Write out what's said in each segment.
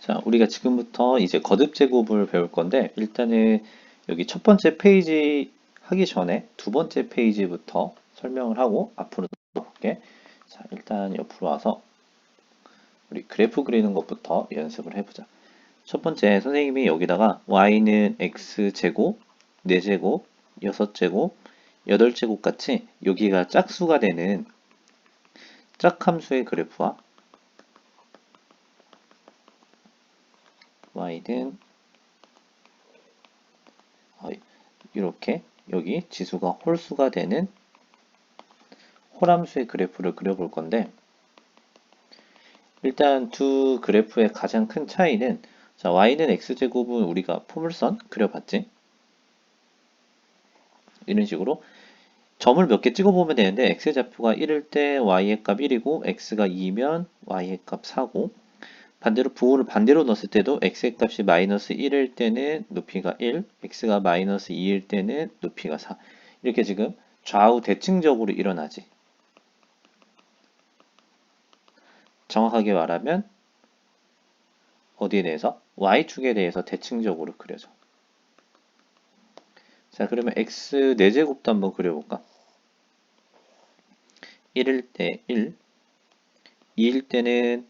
자, 우리가 지금부터 이제 거듭 제곱을 배울 건데, 일단은 여기 첫 번째 페이지 하기 전에 두 번째 페이지부터 설명을 하고 앞으로 볼게. 자, 일단 옆으로 와서 우리 그래프 그리는 것부터 연습을 해보자. 첫 번째, 선생님이 여기다가 y는 x제곱, 4제곱, 6제곱, 8제곱 같이 여기가 짝수가 되는 짝함수의 그래프와 y는 이렇게 여기 지수가 홀수가 되는 홀함수의 그래프를 그려볼 건데, 일단 두 그래프의 가장 큰 차이는, 자, y는 x제곱은 우리가 포물선 그려봤지? 이런 식으로 점을 몇 개 찍어보면 되는데, x의 좌표가 1일 때 y의 값 1이고 x가 2면 y의 값 4고, 반대로 부호를 반대로 넣었을 때도 x의 값이 마이너스 1일 때는 높이가 1, x가 마이너스 2일 때는 높이가 4. 이렇게 지금 좌우 대칭적으로 일어나지. 정확하게 말하면 어디에 대해서? y축에 대해서 대칭적으로 그려져. 자, 그러면 x 4제곱도 한번 그려볼까? 1일 때 1, 2일 때는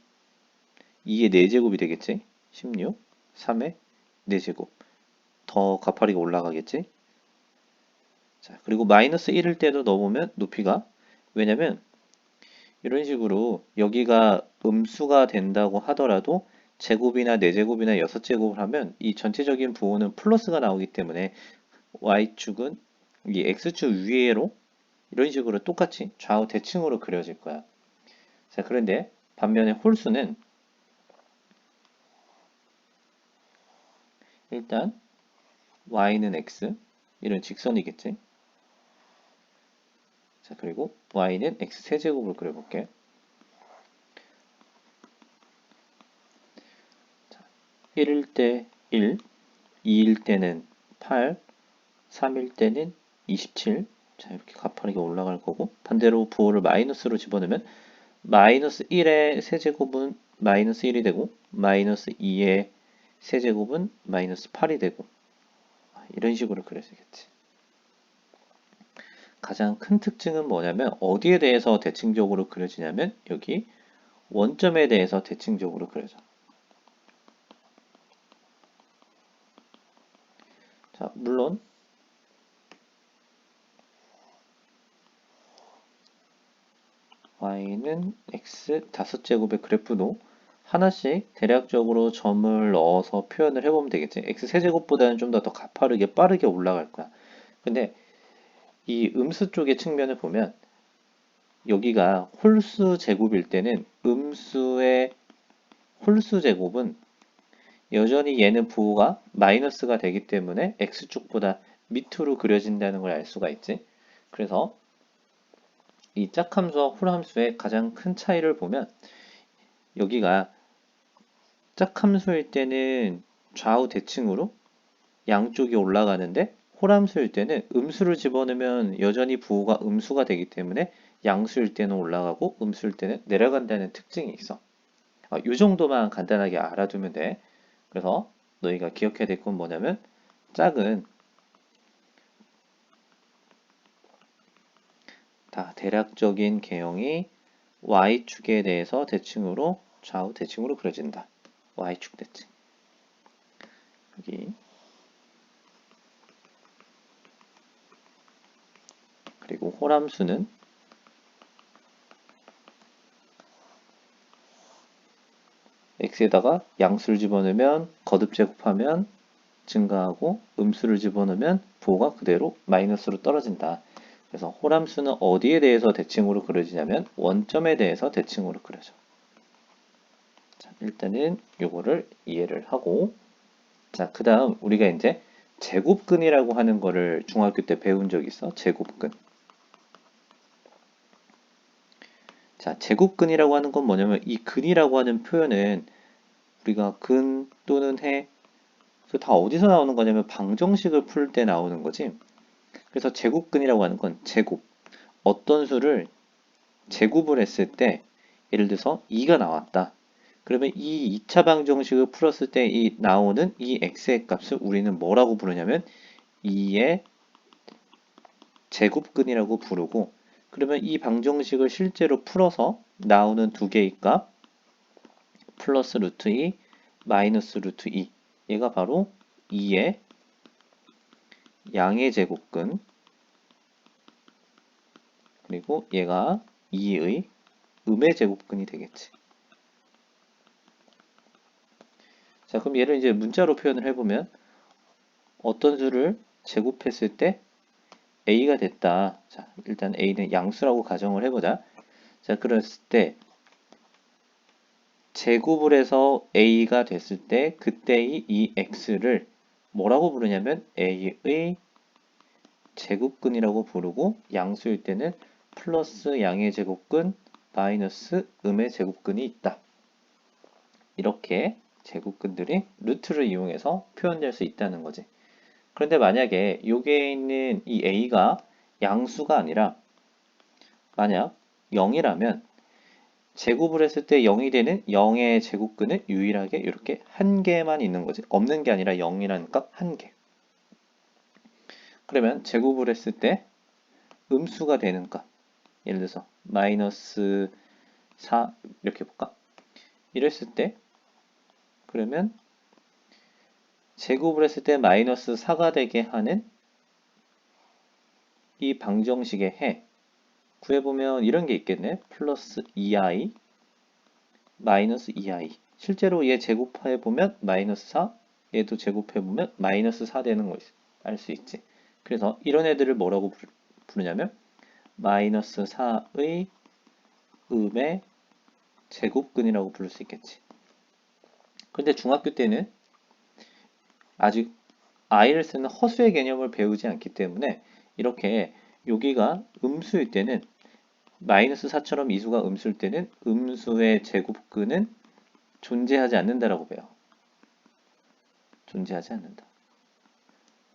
2의 4제곱이 되겠지? 16, 3의 4제곱. 더 가파리가 올라가겠지? 자, 그리고 마이너스 1일 때도 넣어보면 높이가, 왜냐면 이런 식으로 여기가 음수가 된다고 하더라도 제곱이나 4제곱이나 6제곱을 하면 이 전체적인 부호는 플러스가 나오기 때문에 y축은 이 x축 위에로 이런 식으로 똑같이 좌우 대칭으로 그려질 거야. 자, 그런데 반면에 홀수는 일단 y는 x 이런 직선이겠지. 자, 그리고 y는 x 세제곱을 그려볼게. 자, 1일 때 1, 2일 때는 8, 3일 때는 27. 자, 이렇게 가파르게 올라갈 거고, 반대로 부호를 마이너스로 집어넣으면 마이너스 1의 세제곱은 마이너스 1이 되고, 마이너스 2의 세제곱은 마이너스 8이 되고, 이런 식으로 그려지겠지. 가장 큰 특징은 뭐냐면 어디에 대해서 대칭적으로 그려지냐면 여기 원점에 대해서 대칭적으로 그려져. 자, 물론 y는 x 5제곱의 그래프도 하나씩 대략적으로 점을 넣어서 표현을 해보면 되겠지. x 세제곱보다는 좀 더 가파르게 빠르게 올라갈 거야. 근데 이 음수 쪽의 측면을 보면 여기가 홀수 제곱일 때는 음수의 홀수 제곱은 여전히 얘는 부호가 마이너스가 되기 때문에 x축보다 밑으로 그려진다는 걸 알 수가 있지. 그래서 이 짝함수와 홀함수의 가장 큰 차이를 보면 여기가 짝함수일 때는 좌우 대칭으로 양쪽이 올라가는데 홀함수일 때는 음수를 집어넣으면 여전히 부호가 음수가 되기 때문에 양수일 때는 올라가고 음수일 때는 내려간다는 특징이 있어. 이 정도만 간단하게 알아두면 돼. 그래서 너희가 기억해야 될 건 뭐냐면 짝은 다 대략적인 개형이 y축에 대해서 대칭으로 좌우 대칭으로 그려진다. y축 대칭. 여기 그리고 홀함수는 x에다가 양수를 집어넣으면 거듭 제곱하면 증가하고 음수를 집어넣으면 부호가 그대로 마이너스로 떨어진다. 그래서 홀함수는 어디에 대해서 대칭으로 그려지냐면 원점에 대해서 대칭으로 그려져. 자, 일단은 요거를 이해를 하고, 자, 그 다음 우리가 이제 제곱근이라고 하는 거를 중학교 때 배운 적 있어. 제곱근. 자, 제곱근이라고 하는 건 뭐냐면 이 근이라고 하는 표현은 우리가 근 또는 해, 다 어디서 나오는 거냐면 방정식을 풀 때 나오는 거지. 그래서 제곱근이라고 하는 건 제곱. 어떤 수를 제곱을 했을 때 예를 들어서 2가 나왔다. 그러면 이 2차 방정식을 풀었을 때 이 나오는 이 x의 값을 우리는 뭐라고 부르냐면 2의 제곱근이라고 부르고, 그러면 이 방정식을 실제로 풀어서 나오는 두 개의 값 플러스 루트 2 마이너스 루트 2, 얘가 바로 2의 양의 제곱근, 그리고 얘가 2의 음의 제곱근이 되겠지. 자, 그럼 얘를 이제 문자로 표현을 해보면 어떤 수를 제곱했을 때 a가 됐다. 자, 일단 a는 양수라고 가정을 해보자. 자, 그랬을 때 제곱을 해서 a가 됐을 때 그때의 이 x를 뭐라고 부르냐면 a의 제곱근이라고 부르고, 양수일 때는 플러스 양의 제곱근 마이너스 음의 제곱근이 있다. 이렇게 제곱근들이 루트를 이용해서 표현될 수 있다는 거지. 그런데 만약에 여기에 있는 이 a가 양수가 아니라 만약 0이라면 제곱을 했을 때 0이 되는 0의 제곱근은 유일하게 이렇게 한 개만 있는 거지. 없는 게 아니라 0이라는 값 한 개. 그러면 제곱을 했을 때 음수가 되는 값. 예를 들어서 마이너스 4 이렇게 볼까? 이랬을 때 그러면 제곱을 했을 때 마이너스 4가 되게 하는 이 방정식의 해 구해보면 이런 게 있겠네. 플러스 2i 마이너스 2i. 실제로 얘 제곱해보면 마이너스 4, 얘도 제곱해보면 마이너스 4 되는 거 알 수 있지. 그래서 이런 애들을 뭐라고 부르냐면 마이너스 4의 음의 제곱근이라고 부를 수 있겠지. 근데 중학교 때는 아직 i를 쓰는 허수의 개념을 배우지 않기 때문에 이렇게 여기가 음수일 때는 마이너스 4처럼 이수가 음수일 때는 음수의 제곱근은 존재하지 않는다라고 배워. 존재하지 않는다.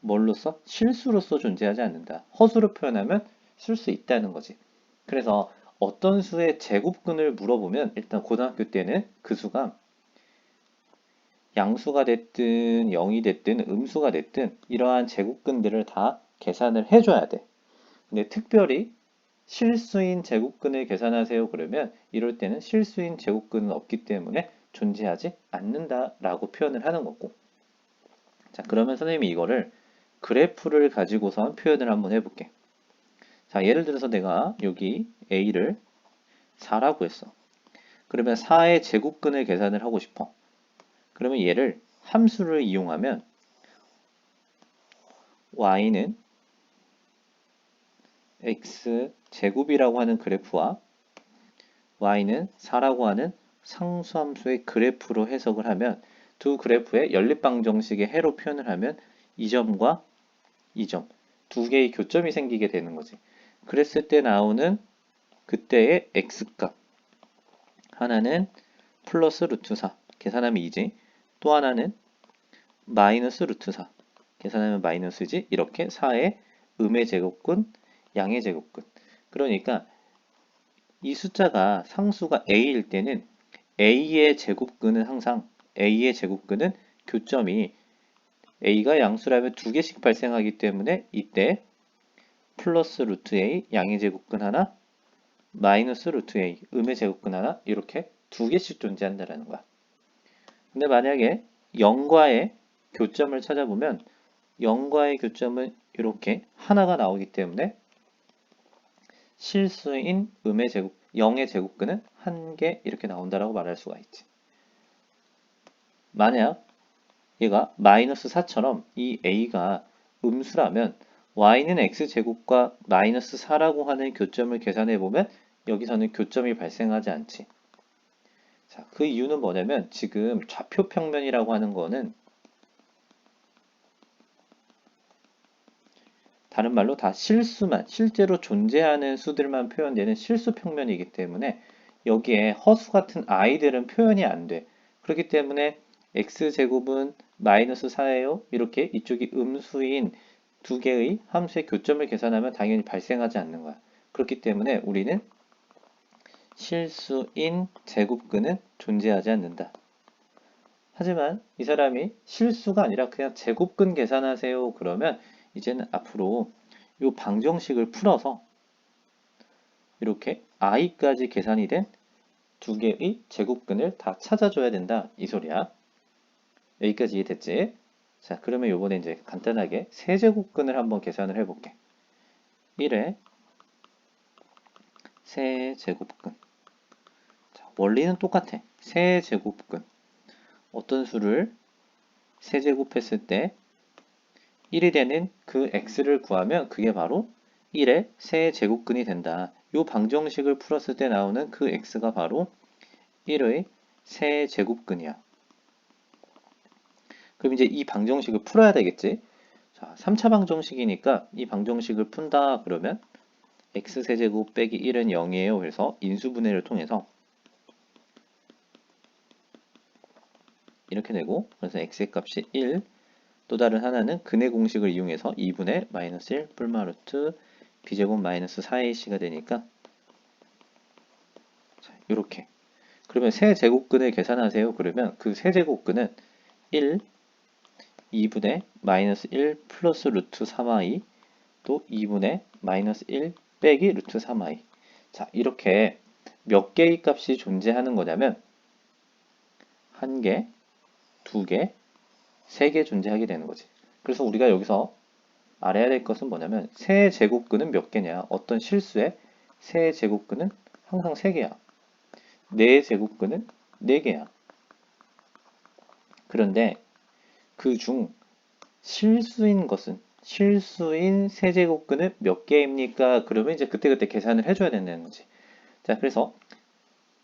뭘로써? 실수로서 존재하지 않는다. 허수로 표현하면 쓸 수 있다는 거지. 그래서 어떤 수의 제곱근을 물어보면 일단 고등학교 때는 그 수가 양수가 됐든 0이 됐든 음수가 됐든 이러한 제곱근들을 다 계산을 해줘야 돼. 근데 특별히 실수인 제곱근을 계산하세요 그러면 이럴 때는 실수인 제곱근은 없기 때문에 존재하지 않는다라고 표현을 하는 거고. 자, 그러면 선생님이 이거를 그래프를 가지고선 표현을 한번 해볼게. 자, 예를 들어서 내가 여기 a를 4라고 했어. 그러면 4의 제곱근을 계산을 하고 싶어. 그러면 얘를 함수를 이용하면 y는 x 제곱이라고 하는 그래프와 y는 4라고 하는 상수함수의 그래프로 해석을 하면 두 그래프의 연립방정식의 해로 표현을 하면 이 점과 이 점, 두 개의 교점이 생기게 되는 거지. 그랬을 때 나오는 그때의 x값, 하나는 플러스 루트 4, 계산하면 2지. 또 하나는 마이너스 루트 4, 계산하면 마이너스지. 이렇게 4의 음의 제곱근, 양의 제곱근. 그러니까 이 숫자가 상수가 a일 때는 a의 제곱근은 항상 a의 제곱근은 교점이 a가 양수라면 두 개씩 발생하기 때문에 이때 플러스 루트 a 양의 제곱근 하나, 마이너스 루트 a 음의 제곱근 하나 이렇게 두 개씩 존재한다는 거야. 근데 만약에 0과의 교점을 찾아보면 0과의 교점은 이렇게 하나가 나오기 때문에 실수인 음의 제곱, 0의 제곱근은 한 개 이렇게 나온다라고 말할 수가 있지. 만약 얘가 마이너스 4처럼 이 a가 음수라면 y는 x제곱과 마이너스 4라고 하는 교점을 계산해보면 여기서는 교점이 발생하지 않지. 자, 그 이유는 뭐냐면 지금 좌표 평면이라고 하는 거는 다른 말로 다 실수만, 실제로 존재하는 수들만 표현되는 실수 평면이기 때문에 여기에 허수 같은 i들은 표현이 안 돼. 그렇기 때문에 x제곱은 마이너스 4예요. 이렇게 이쪽이 음수인 두 개의 함수의 교점을 계산하면 당연히 발생하지 않는 거야. 그렇기 때문에 우리는 실수인 제곱근은 존재하지 않는다. 하지만 이 사람이 실수가 아니라 그냥 제곱근 계산하세요. 그러면 이제는 앞으로 이 방정식을 풀어서 이렇게 i까지 계산이 된 두 개의 제곱근을 다 찾아줘야 된다. 이 소리야. 여기까지 이해됐지? 자, 그러면 요번에 이제 간단하게 세제곱근을 한번 계산을 해볼게. 1의 세제곱근. 자, 원리는 똑같아. 세제곱근. 어떤 수를 세제곱했을 때 1이 되는 그 x를 구하면 그게 바로 1의 세제곱근이 된다. 이 방정식을 풀었을 때 나오는 그 x가 바로 1의 세제곱근이야. 그럼 이제 이 방정식을 풀어야 되겠지? 자, 3차 방정식이니까 이 방정식을 푼다 그러면 x세제곱 빼기 1은 0이에요. 그래서 인수분해를 통해서 이렇게 되고 그래서 x의 값이 1, 또 다른 하나는 근의 공식을 이용해서 2분의 마이너스 1 뿔마 루트 b제곱 마이너스 4ac가 되니까 자, 이렇게 그러면 세제곱근을 계산하세요. 그러면 그 세제곱근은 1, 2분의 마이너스 1 플러스 루트 3i 또 2분의 마이너스 1 빼기 루트 3i. 자, 이렇게 몇 개의 값이 존재하는 거냐면 한 개, 두 개, 세 개 존재하게 되는 거지. 그래서 우리가 여기서 알아야 될 것은 뭐냐면 세제곱근은 몇 개냐? 어떤 실수의 세제곱근은 항상 3개야. 네 제곱근은 4개야. 그런데 그 중 실수인 세제곱근은 몇 개입니까? 그러면 이제 그때그때 계산을 해줘야 된다는 거지. 자, 그래서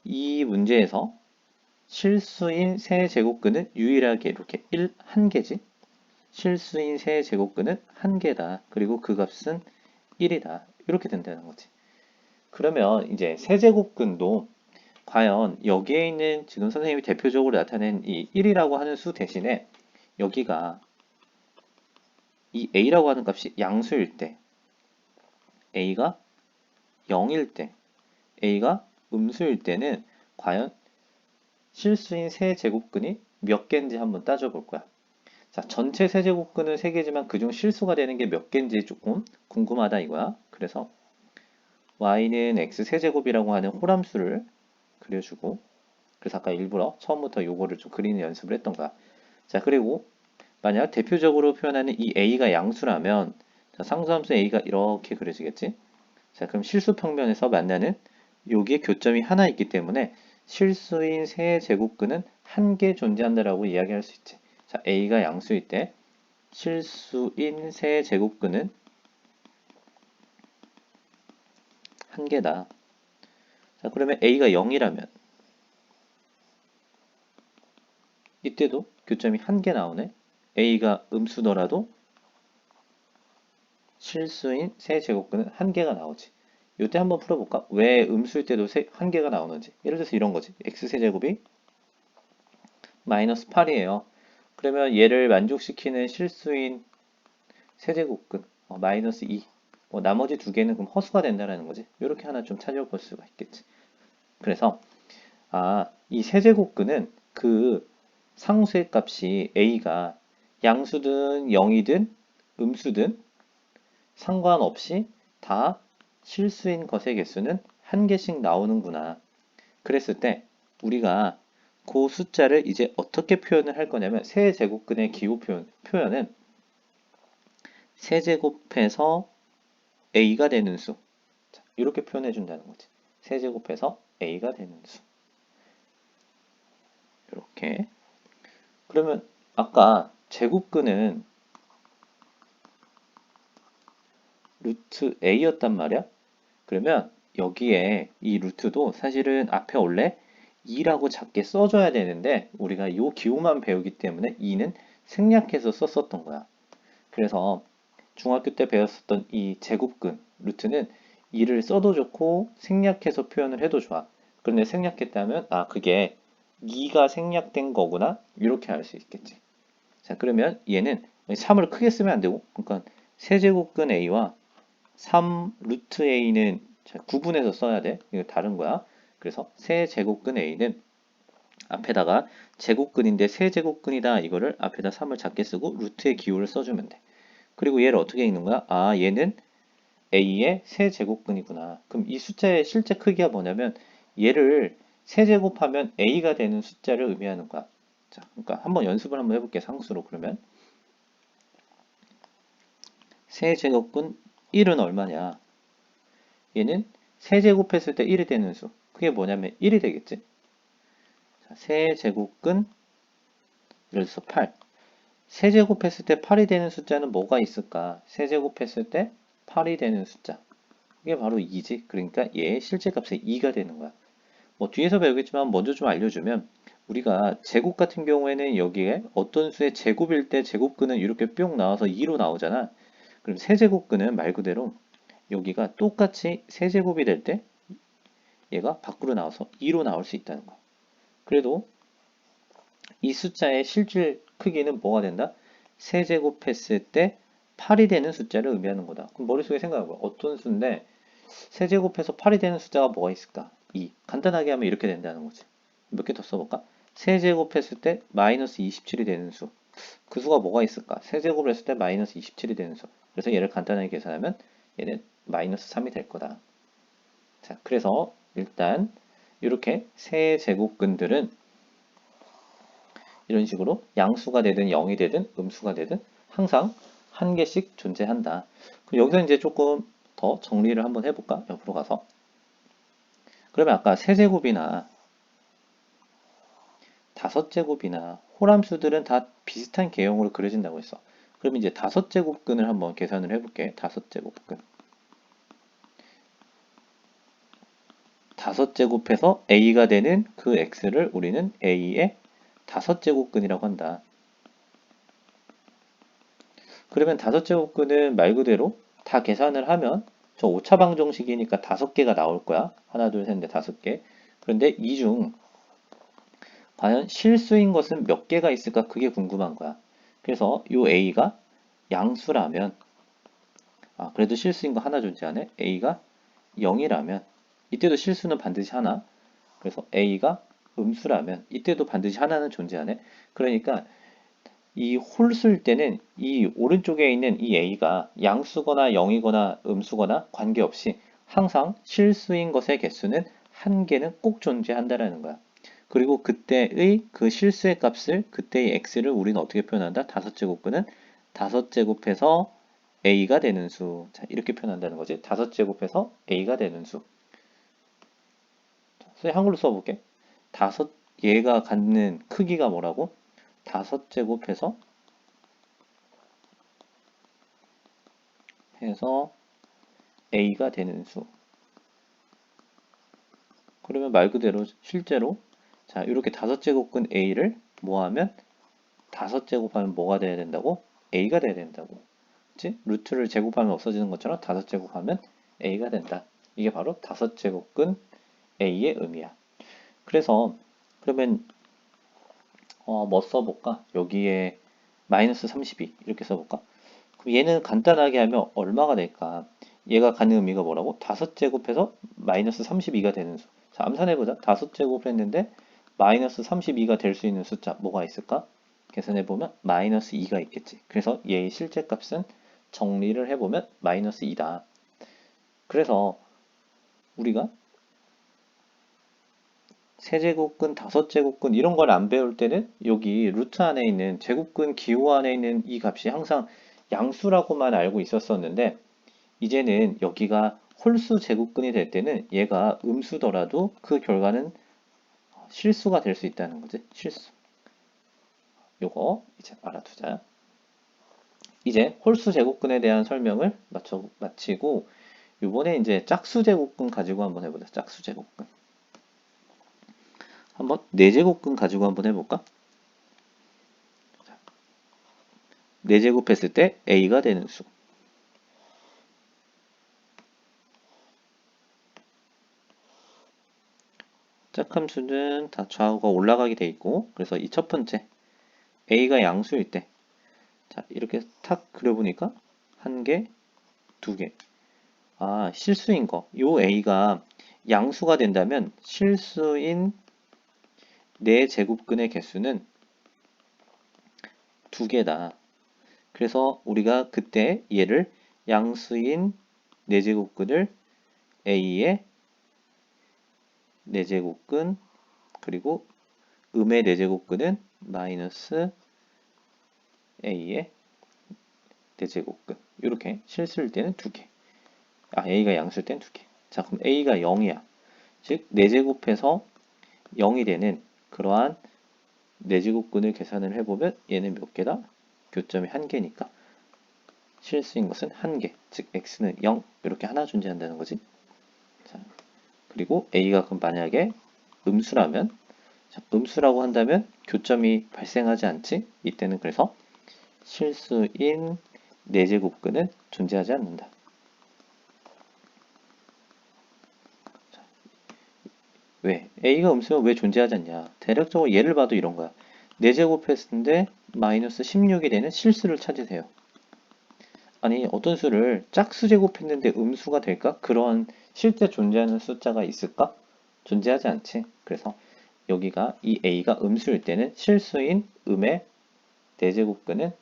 이 문제에서 실수인 세제곱근은 유일하게 이렇게 1개지. 실수인 세제곱근은 1개다. 그리고 그 값은 1이다. 이렇게 된다는 거지. 그러면 이제 세제곱근도 과연 여기에 있는 지금 선생님이 대표적으로 나타낸 이 1이라고 하는 수 대신에 여기가 이 a라고 하는 값이 양수일 때, a가 0일 때, a가 음수일 때는 과연 실수인 세제곱근이 몇 개인지 한번 따져볼 거야. 자, 전체 세제곱근은 3개지만 그중 실수가 되는 게 몇 개인지 조금 궁금하다 이거야. 그래서 y는 x 세제곱이라고 하는 홀함수를 그려주고 그래서 아까 일부러 처음부터 요거를 좀 그리는 연습을 했던 거야. 자, 그리고 만약 대표적으로 표현하는 이 a가 양수라면 자, 상수함수 a가 이렇게 그려지겠지? 자, 그럼 실수 평면에서 만나는 여기에 교점이 하나 있기 때문에 실수인 세제곱근은 1개 존재한다라고 이야기할 수 있지. 자, a가 양수일 때 실수인 세제곱근은 1개다. 자, 그러면 a가 0이라면 이때도 교점이 1개 나오네. a가 음수더라도 실수인 세제곱근은 1개가 나오지. 이때 한번 풀어볼까? 왜 음수일 때도 1개가 나오는지. 예를 들어서 이런 거지. x세제곱이 마이너스 8이에요. 그러면 얘를 만족시키는 실수인 세제곱근 마이너스 2. 나머지 두 개는 그럼 허수가 된다는 거지. 이렇게 하나 좀 찾아볼 수가 있겠지. 그래서 이 세제곱근은 그 상수의 값이 a가 양수든 0이든 음수든 상관없이 다 실수인 것의 개수는 1개씩 나오는구나. 그랬을 때 우리가 그 숫자를 이제 어떻게 표현을 할 거냐면 세제곱근의 기호 표현은 세제곱해서 a가 되는 수. 자, 이렇게 표현해 준다는 거지. 세제곱해서 a가 되는 수. 이렇게. 그러면 아까 제곱근은 루트 a였단 말이야. 그러면 여기에 이 루트도 사실은 앞에 원래 2라고 작게 써줘야 되는데 우리가 이 기호만 배우기 때문에 2는 생략해서 썼었던 거야. 그래서 중학교 때 배웠었던 이 제곱근 루트는 2를 써도 좋고 생략해서 표현을 해도 좋아. 그런데 생략했다면 그게 2가 생략된 거구나 이렇게 알 수 있겠지. 자, 그러면 얘는 3을 크게 쓰면 안 되고 그러니까 세제곱근 a와 3 루트 a는 구분해서 써야 돼. 이거 다른 거야. 그래서 세제곱근 A는 앞에다가 제곱근인데 세제곱근이다. 이거를 앞에다 3을 작게 쓰고 루트의 기호를 써주면 돼. 그리고 얘를 어떻게 읽는 거야? 아, 얘는 A의 세제곱근이구나. 그럼 이 숫자의 실제 크기가 뭐냐면 얘를 세제곱하면 A가 되는 숫자를 의미하는 거야. 자, 그러니까 한번 연습을 한번 해볼게. 상수로. 그러면 세제곱근 1은 얼마냐? 얘는 세제곱했을 때 1이 되는 수. 그게 뭐냐면 1이 되겠지? 자, 세제곱근 예를 들어서 8. 세제곱했을 때 8이 되는 숫자는 뭐가 있을까? 세제곱했을 때 8이 되는 숫자. 이게 바로 2지. 그러니까 얘의 실제 값이 2가 되는 거야. 뭐 뒤에서 배우겠지만 먼저 좀 알려주면 우리가 제곱 같은 경우에는 여기에 어떤 수의 제곱일 때 제곱근은 이렇게 뿅 나와서 2로 나오잖아. 그럼 세제곱근은 말 그대로 여기가 똑같이 세제곱이 될 때 얘가 밖으로 나와서 2로 나올 수 있다는 거야. 그래도 이 숫자의 실질 크기는 뭐가 된다? 세제곱했을 때 8이 되는 숫자를 의미하는 거다. 그럼 머릿속에 생각해봐. 어떤 수인데 세제곱해서 8이 되는 숫자가 뭐가 있을까? 2. 간단하게 하면 이렇게 된다는 거지. 몇 개 더 써볼까? 세제곱했을 때 마이너스 27이 되는 수. 그 수가 뭐가 있을까? 세제곱을 했을 때 마이너스 27이 되는 수. 그래서 얘를 간단하게 계산하면 얘는 마이너스 3이 될 거다. 자, 그래서 일단 이렇게 세제곱근들은 이런 식으로 양수가 되든 0이 되든 음수가 되든 항상 한 개씩 존재한다. 그럼 여기서 이제 조금 더 정리를 한번 해볼까? 옆으로 가서. 그러면 아까 세제곱이나 다섯 제곱이나 홀함수들은 다 비슷한 개형으로 그려진다고 했어. 그럼 이제 다섯 제곱근을 한번 계산을 해볼게. 다섯 제곱근. 다섯 제곱해서 a가 되는 그 x를 우리는 a의 다섯 제곱근이라고 한다. 그러면 다섯 제곱근은 말 그대로 다 계산을 하면 저 오차방정식이니까 다섯 개가 나올 거야. 하나, 둘, 셋, 넷, 다섯 개. 그런데 이 중 과연 실수인 것은 몇 개가 있을까? 그게 궁금한 거야. 그래서 이 a가 양수라면 그래도 실수인 거 하나 존재하네. a가 0이라면 이때도 실수는 반드시 하나. 그래서 a가 음수라면 이때도 반드시 하나는 존재하네. 그러니까 이 홀수일 때는 이 오른쪽에 있는 이 a가 양수거나 0이거나 음수거나 관계없이 항상 실수인 것의 개수는 한 개는 꼭 존재한다라는 거야. 그리고 그때의 그 실수의 값을 그때의 x를 우리는 어떻게 표현한다? 다섯 제곱근은 다섯 제곱해서 a가 되는 수. 자, 이렇게 표현한다는 거지. 다섯 제곱해서 a가 되는 수. 선생님 한글로 써볼게. 다섯 얘가 갖는 크기가 뭐라고? 다섯 제곱해서 a가 되는 수. 그러면 말 그대로 실제로 자 이렇게 다섯 제곱근 a를 뭐하면 다섯 제곱하면 뭐가 돼야 된다고? a가 돼야 된다고. 그치? 루트를 제곱하면 없어지는 것처럼 다섯 제곱하면 a가 된다. 이게 바로 다섯 제곱근 a의 의미야. 그래서 그러면 뭐 써볼까? 여기에 마이너스 32 이렇게 써볼까? 그럼 얘는 간단하게 하면 얼마가 될까? 얘가 갖는 의미가 뭐라고? 다섯 제곱해서 마이너스 32가 되는 수. 자, 암산해보자. 다섯 제곱을 했는데 마이너스 32가 될 수 있는 숫자 뭐가 있을까? 계산해보면 마이너스 2가 있겠지. 그래서 얘의 실제 값은 정리를 해보면 마이너스 2다. 그래서 우리가 세제곱근, 다섯제곱근 이런 걸 안 배울 때는 여기 루트 안에 있는 제곱근 기호 안에 있는 이 값이 항상 양수라고만 알고 있었었는데 이제는 여기가 홀수 제곱근이 될 때는 얘가 음수더라도 그 결과는 실수가 될 수 있다는 거지. 실수. 요거 이제 알아두자. 이제 홀수 제곱근에 대한 설명을 마치고 이번에 이제 짝수 제곱근 가지고 한번 해보자. 짝수 제곱근. 한번 4제곱근 가지고 한번 해볼까? 4제곱 했을 때 a가 되는 수. 짝함수는 다 좌우가 올라가게 돼 있고 그래서 이 첫 번째 a가 양수일 때 자, 이렇게 탁 그려보니까 한 개, 두 개. 실수인 거. 요 a가 양수가 된다면 실수인 4제곱근의 개수는 2개다. 그래서 우리가 그때 얘를 양수인 4제곱근을 a의 4제곱근 그리고 음의 4제곱근은 마이너스 a의 4제곱근 이렇게 실수일 때는 2개. a가 양수일 때는 2개. 자, 그럼 a가 0이야. 즉 4제곱해서 0이 되는 그러한 4제곱근을 계산을 해보면 얘는 몇 개다? 교점이 1개니까 실수인 것은 1개. 즉 x는 0 이렇게 하나 존재한다는 거지. 자, 그리고 a가 그럼 만약에 음수라면 자, 음수라고 한다면 교점이 발생하지 않지? 이때는 그래서 실수인 4제곱근은 존재하지 않는다. 자, 왜? a가 음수면 왜 존재하지 않냐? 대략적으로 예를 봐도 이런 거야. 4제곱했을 때 마이너스 16이 되는 실수를 찾으세요. 아니 어떤 수를 짝수 제곱했는데 음수가 될까? 그런 실제 존재하는 숫자가 있을까? 존재하지 않지. 그래서 여기가 이 a가 음수일 때는 실수인 음의 4제곱근은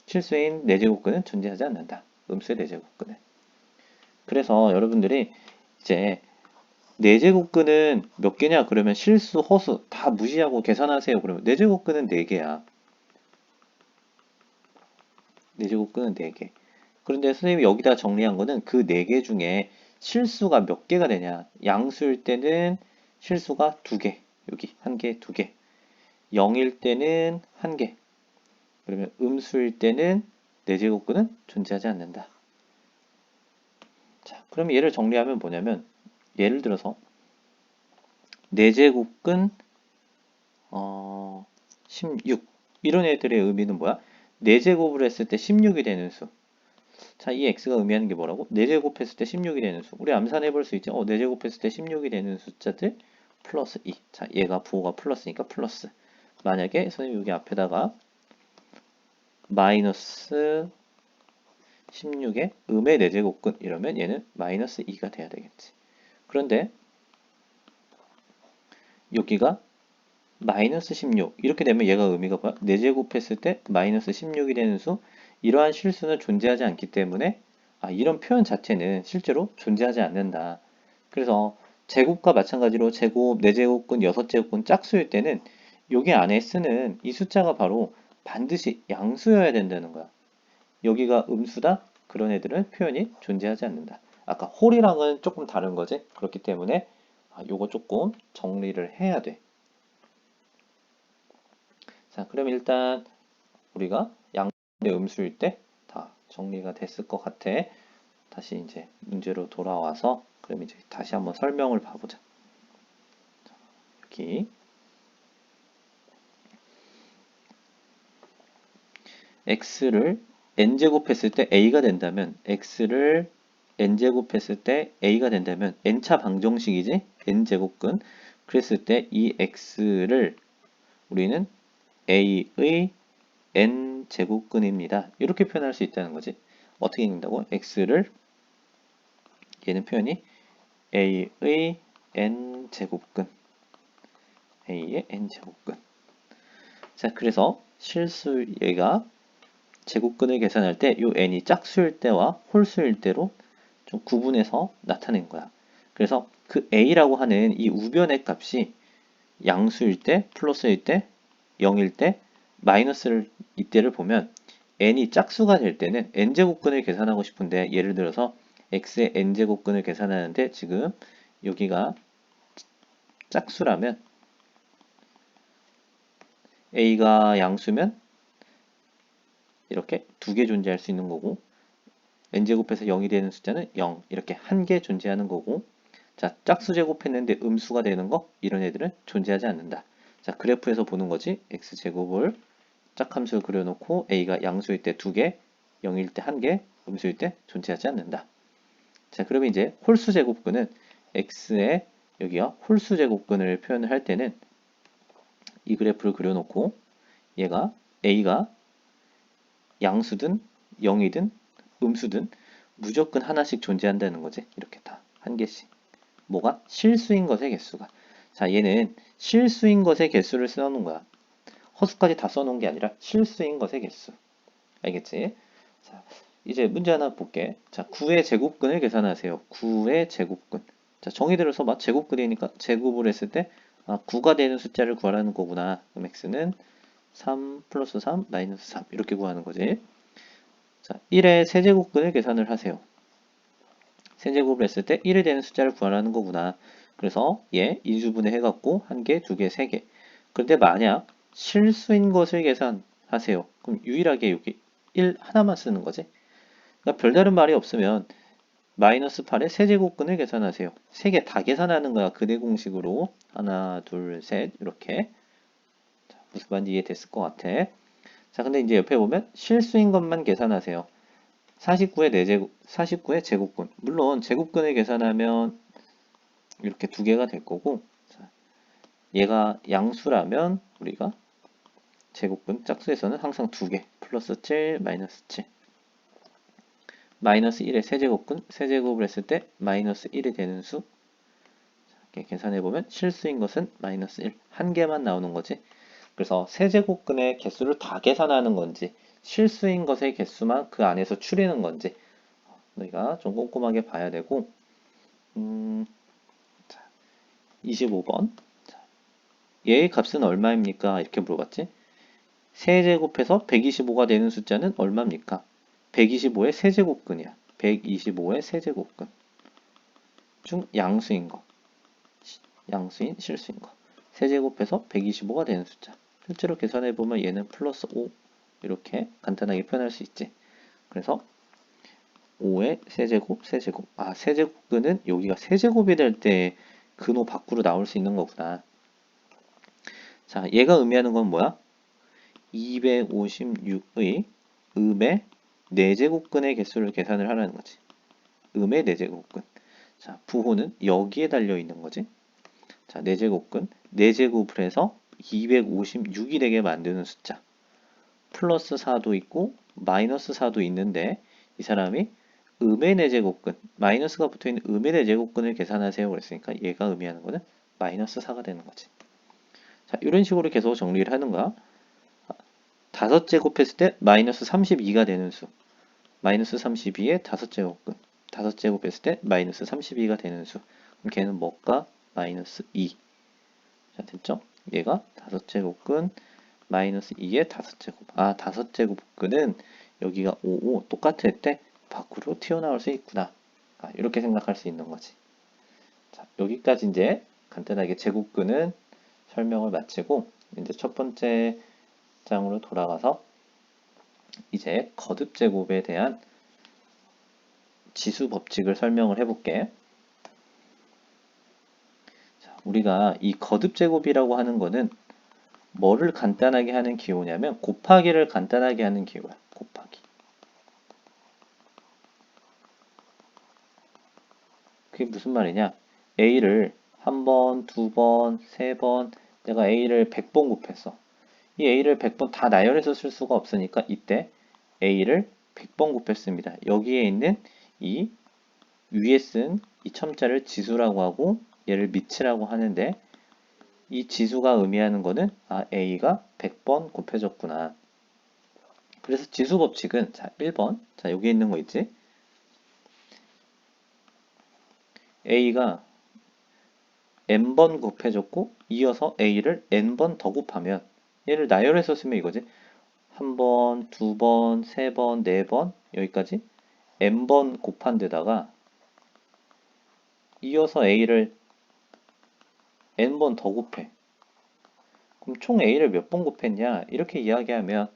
실수인 4제곱근은 존재하지 않는다. 음수의 4제곱근은. 그래서 여러분들이 이제 4제곱근은 몇 개냐? 그러면 실수, 허수 다 무시하고 계산하세요. 그러면 4제곱근은 4개야. 4제곱근은 4개. 그런데 선생님이 여기다 정리한 거는 그 4개 중에 실수가 몇 개가 되냐. 양수일 때는 실수가 2개. 여기 1개, 2개. 0일 때는 1개. 그러면 음수일 때는 4제곱근은 존재하지 않는다. 자, 그럼 얘를 정리하면 뭐냐면 예를 들어서 4제곱근 16 이런 애들의 의미는 뭐야? 4제곱을 했을 때 16이 되는 수. 자, 이 x가 의미하는 게 뭐라고? 4제곱 했을 때 16이 되는 수. 우리 암산해 볼 수 있지? 4제곱 했을 때 16이 되는 숫자들 플러스 2. 자, 얘가 부호가 플러스니까 플러스. 만약에 선생님 여기 앞에다가 마이너스 16의 음의 4제곱근 이러면 얘는 마이너스 2가 돼야 되겠지. 그런데 여기가 마이너스 16 이렇게 되면 얘가 의미가 뭐야? 4제곱 했을 때 마이너스 16이 되는 수 이러한 실수는 존재하지 않기 때문에 이런 표현 자체는 실제로 존재하지 않는다. 그래서 제곱과 마찬가지로 제곱, 4제곱근, 6제곱근 짝수일 때는 여기 안에 쓰는 이 숫자가 바로 반드시 양수여야 된다는 거야. 여기가 음수다? 그런 애들은 표현이 존재하지 않는다. 아까 홀이랑은 조금 다른 거지? 그렇기 때문에 요거 조금 정리를 해야 돼. 자, 그럼 일단 우리가 양수의 음수일 때 다 정리가 됐을 것 같아. 다시 이제 문제로 돌아와서 그럼 이제 다시 한번 설명을 봐보자. 여기 x를 n제곱 했을 때 a가 된다면 x를 n제곱 했을 때 a가 된다면 n차 방정식이지? n제곱근 그랬을 때 이 x를 우리는 a의 n제곱근입니다. 이렇게 표현할 수 있다는 거지. 어떻게 읽는다고? x를 얘는 표현이 a의 n제곱근 a의 n제곱근 자 그래서 실수 얘가 제곱근을 계산할 때 이 n이 짝수일 때와 홀수일 때로 좀 구분해서 나타낸 거야. 그래서 그 a라고 하는 이 우변의 값이 양수일 때, 플러스일 때, 0일 때, 마이너스를 이때를 보면 n이 짝수가 될 때는 n제곱근을 계산하고 싶은데 예를 들어서 x의 n제곱근을 계산하는데 지금 여기가 짝수라면 a가 양수면 이렇게 2개 존재할 수 있는 거고 n제곱해서 0이 되는 숫자는 0 이렇게 1개 존재하는 거고 자 짝수 제곱했는데 음수가 되는 거 이런 애들은 존재하지 않는다. 자 그래프에서 보는 거지 x제곱을 짝함수를 그려놓고 a가 양수일 때 2개 0일 때 1개 음수일 때 존재하지 않는다. 자 그러면 이제 홀수 제곱근은 x의 여기가 홀수 제곱근을 표현을 할 때는 이 그래프를 그려놓고 얘가 a가 양수든 0이든 음수든 무조건 하나씩 존재한다는 거지. 이렇게 다 한 개씩. 뭐가? 실수인 것의 개수가. 자, 얘는 실수인 것의 개수를 써놓은 거야. 허수까지 다 써놓은 게 아니라 실수인 것의 개수. 알겠지? 자, 이제 문제 하나 볼게. 자, 9의 제곱근을 계산하세요. 9의 제곱근. 자, 정의 들어서 막 제곱근이니까 제곱을 했을 때 9가 되는 숫자를 구하라는 거구나. 그럼 x는 3 플러스 3 마이너스 3 이렇게 구하는 거지. 자, 1의 세제곱근을 계산을 하세요. 세제곱을 했을 때 1이 되는 숫자를 구하라는 거구나. 그래서 얘 인수분해 해갖고 1개, 2개, 3개. 그런데 만약 실수인 것을 계산하세요. 그럼 유일하게 여기 1 하나만 쓰는 거지. 그러니까 별다른 말이 없으면 마이너스 8의 세제곱근을 계산하세요. 3개 다 계산하는 거야. 근해 공식으로. 하나, 둘, 셋 이렇게. 자, 무슨 말인지 이해됐을 것 같아. 자, 근데 이제 옆에 보면 실수인 것만 계산하세요. 49의 4제곱, 49의 제곱근. 물론 제곱근을 계산하면 이렇게 두 개가 될 거고, 자, 얘가 양수라면 우리가 제곱근 짝수에서는 항상 두 개, 플러스 7, 마이너스 7. 마이너스 1의 세제곱근, 세제곱을 했을 때 마이너스 1이 되는 수. 이렇게 계산해보면 실수인 것은 마이너스 1, 한 개만 나오는 거지. 그래서 세제곱근의 개수를 다 계산하는 건지, 실수인 것의 개수만 그 안에서 추리는 건지, 우리가 좀 꼼꼼하게 봐야 되고, 25번. 얘의 값은 얼마입니까? 이렇게 물어봤지. 세제곱해서 125가 되는 숫자는 얼마입니까? 125의 세제곱근이야. 125의 세제곱근 중 양수인 거. 양수인 실수인 거. 세제곱해서 125가 되는 숫자. 실제로 계산해보면 얘는 플러스 5 이렇게 간단하게 표현할 수 있지. 그래서 5의 세제곱, 세제곱. 세제곱근은 여기가 세제곱이 될 때 근호 밖으로 나올 수 있는 거구나. 자, 얘가 의미하는 건 뭐야? 256의 음의 4제곱근의 개수를 계산을 하라는 거지. 음의 4제곱근. 자, 부호는 여기에 달려 있는 거지. 자, 4제곱근. 4제곱을 해서 256이 되게 만드는 숫자. 플러스 4도 있고 마이너스 4도 있는데 이 사람이 음의 4제곱근, 마이너스가 붙어있는 음의 4제곱근을 계산하세요. 그랬으니까 얘가 의미하는 거는 마이너스 4가 되는 거지. 자, 이런 식으로 계속 정리를 하는 거야. 5제곱했을 때 마이너스 32가 되는 수. 마이너스 32의 5제곱근. 5제곱했을 때 마이너스 32가 되는 수. 그럼 걔는 뭐가? 마이너스 2. 자, 됐죠? 얘가 5제곱근 마이너스 2의 5제곱. 5제곱근은 여기가 5, 똑같을 때 밖으로 튀어나올 수 있구나. 이렇게 생각할 수 있는 거지. 자, 여기까지 이제 간단하게 제곱근은 설명을 마치고 이제 첫 번째 장으로 돌아가서 이제 거듭 제곱에 대한 지수 법칙을 설명을 해볼게. 자, 우리가 이 거듭 제곱이라고 하는 거는 뭐를 간단하게 하는 기호냐면 곱하기를 간단하게 하는 기호야. 곱하기. 그게 무슨 말이냐? A를 한 번, 두 번, 세 번, 내가 A를 100번 곱했어. 이 A를 100번 다 나열해서 쓸 수가 없으니까 이때 A를 100번 곱했습니다. 여기에 있는 이 위에 쓴 이 첨자를 지수라고 하고 얘를 미치라고 하는데 이 지수가 의미하는 거는 A가 100번 곱해졌구나. 그래서 지수 법칙은 자 1번 자 여기 있는 거 있지? A가 n번 곱해졌고 이어서 A를 n번 더 곱하면 얘를 나열해서 쓰면 이거지. 한 번, 두 번, 세 번, 네 번 여기까지 n번 곱한 데다가 이어서 A를 n번 더 곱해. 그럼 총 A를 몇 번 곱했냐? 이렇게 이야기하면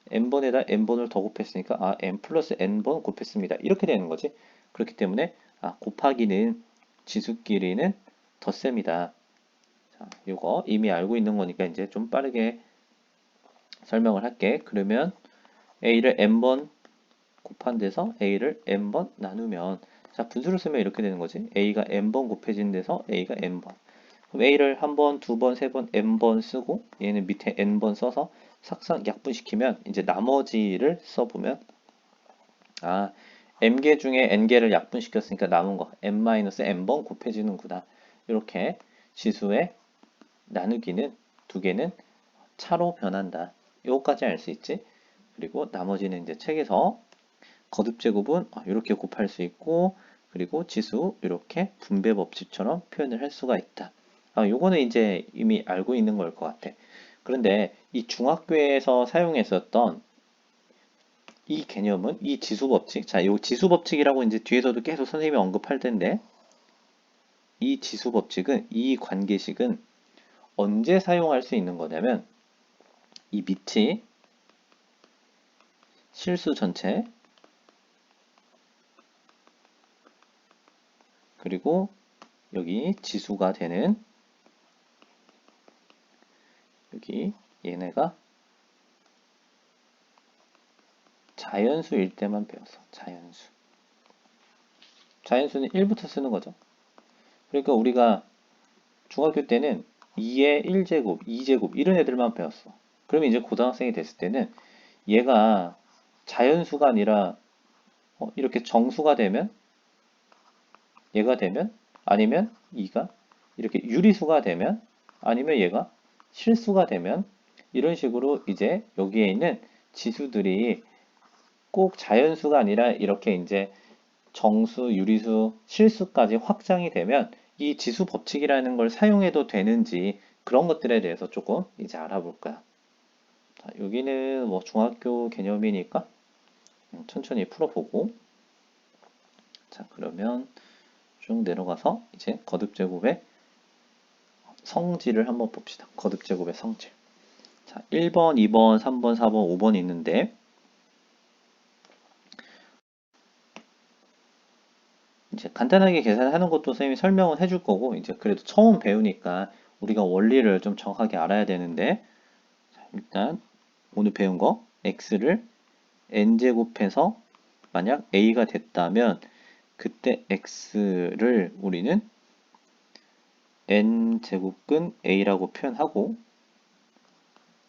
n번에다 n번을 더 곱했으니까 n 플러스 n번 곱했습니다. 이렇게 되는 거지. 그렇기 때문에 곱하기는 지수끼리는 덧셈이다. 자, 이거 이미 알고 있는 거니까 이제 좀 빠르게 설명을 할게. 그러면 A를 n번 곱한 데서 A를 n번 나누면 자, 분수를 쓰면 이렇게 되는 거지. A가 n번 곱해진 데서 A가 n번. 그럼 A를 한 번, 두 번, 세 번, n번 쓰고 얘는 밑에 n번 써서 삭삭 약분시키면 이제 나머지를 써보면 아, m개 중에 n개를 약분시켰으니까 남은 거 n-n번 곱해지는구나. 이렇게 지수의 나누기는 두 개는 차로 변한다. 이거까지 알 수 있지? 그리고 나머지는 이제 책에서 거듭 제곱은 이렇게 곱할 수 있고, 그리고 지수 이렇게 분배 법칙처럼 표현을 할 수가 있다. 요거는 이제 이미 알고 있는 걸 것 같아. 그런데 이 중학교에서 사용했었던 이 개념은 이 지수 법칙. 자, 이 지수 법칙이라고 이제 뒤에서도 계속 선생님이 언급할 텐데, 이 지수 법칙은, 이 관계식은 언제 사용할 수 있는 거냐면, 이 밑이 실수 전체, 그리고 여기 지수가 되는, 여기 얘네가 자연수일 때만 배웠어. 자연수. 자연수는 1부터 쓰는 거죠. 그러니까 우리가 중학교 때는 2의 1제곱, 2제곱 이런 애들만 배웠어. 그러면 이제 고등학생이 됐을 때는 얘가 자연수가 아니라 이렇게 정수가 되면 얘가 되면 아니면 2가 이렇게 유리수가 되면 아니면 얘가 실수가 되면 이런 식으로 이제 여기에 있는 지수들이 꼭 자연수가 아니라 이렇게 이제 정수, 유리수, 실수까지 확장이 되면 이 지수 법칙이라는 걸 사용해도 되는지 그런 것들에 대해서 조금 이제 알아볼 거야. 자, 여기는 뭐 중학교 개념이니까 천천히 풀어보고, 자, 그러면 쭉 내려가서 이제 거듭제곱의 성질을 한번 봅시다. 거듭제곱의 성질. 자, 1번, 2번, 3번, 4번, 5번 있는데 이제 간단하게 계산하는 것도 선생님이 설명은 해줄 거고, 이제 그래도 처음 배우니까 우리가 원리를 좀 정확하게 알아야 되는데, 자, 일단 오늘 배운 거 x를 n제곱해서 만약 a가 됐다면 그때 x를 우리는 n제곱근 a라고 표현하고,